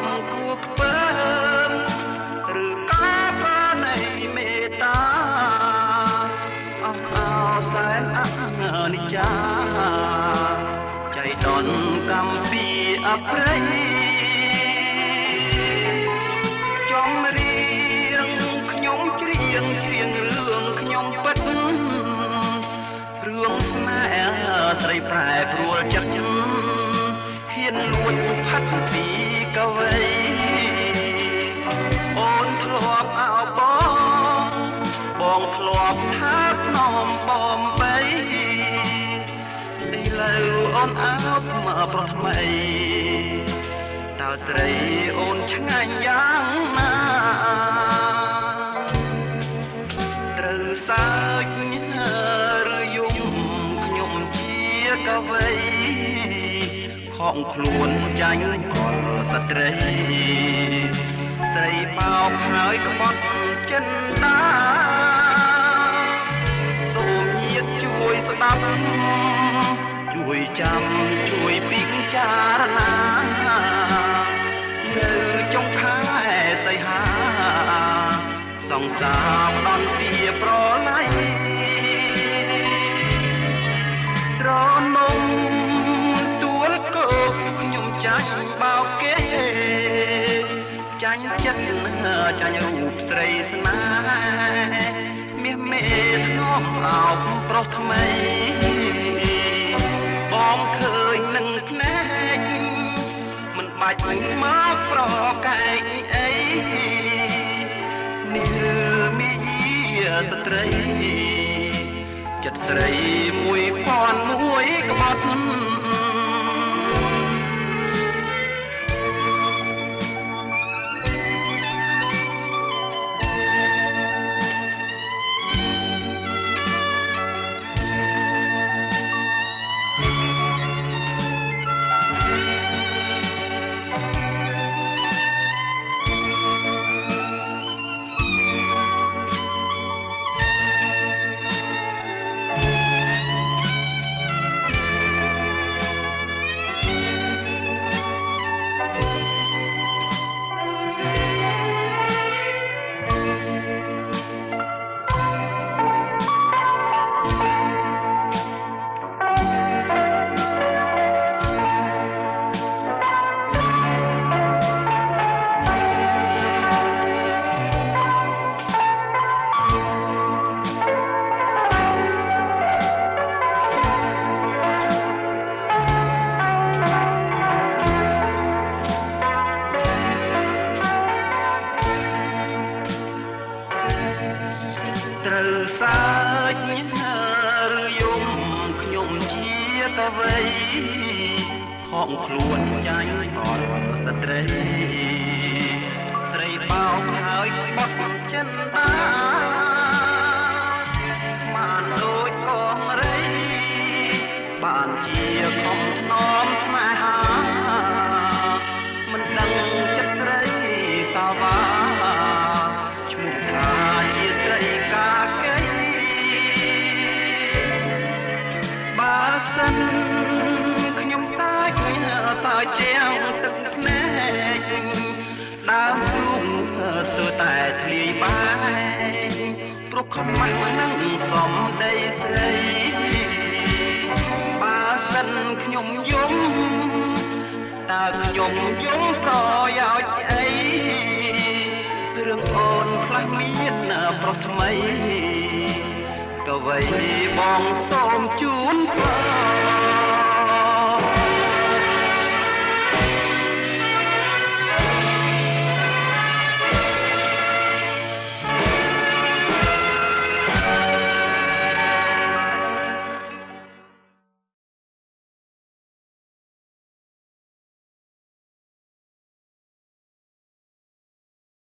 ប់គួខ្ពើមឬក៏ប្រណីមេត្តាអស់អោសែនអនិច្ចាចៃដន្យកម្មពីអប្រិយចង់រៀងខ្ញុំច្រៀងរឿងខ្ញុំពិតរឿងស្នេហ៍ស្រីប្រែប្រួលចិត្តហ៊ានលួចផាត់ពីកវីអូនធ្លាប់អោបងធ្លាប់ថាភ្នំបំបីឥឡូវអូនអោបមកប្រុសថ្មីតើស្រីអូនឆ្ងាញ់យ៉ាងណាត្រូវសើចឬយំខ្ញុំជាកវីខំខ្លួនចាញ់ស្ត្រីស្រីបោកហើយក្បត់ចិនដាសូមញាតិជួយស្ដាប់ជួយចាំជួយពិចារណានៅចុងខែសីហាសង្សារផ្ដន់ទាប្រឡ័យត្រនំទួលគោកខ្ញុំចាញ់បោកគេចាញ់ចិត្តចាញ់រូបស្រីស្នេហ៍មាសមេធ្នប់អោបប្រុសថ្មីបងឃើញនឹងភ្នែកមិនបាច់មកប្រកែកអីនេះមីយាស្ត្រីចិត្តស្រី1001ក្បត់ត្រូវសើចឬយំខ្ញុំជាកវីខំខ្លួនចាញ់អត់ស្ត្រីស្រីបោកហើយបត់ចិនដាស្មានដូចកងរីបានជាខំណំស្នេហាមិនដឹងចិត្តស្រីសាវាឈ្មោះថាជាស្រីកាកេបើសិនខ្ញុំសាច់ជាងទឹកភ្នែកដើមព្រុងស្ទើរតែធ្លាយបែកព្រោះខ្មាស់នឹងសំដីស្រីបើសិនខ្ញុំយំតើខ្ញុំយំប្រយោជន៍អីរឿងអូនខ្លះមានប្រុសថ្មីក៏វៃបងសូមជូន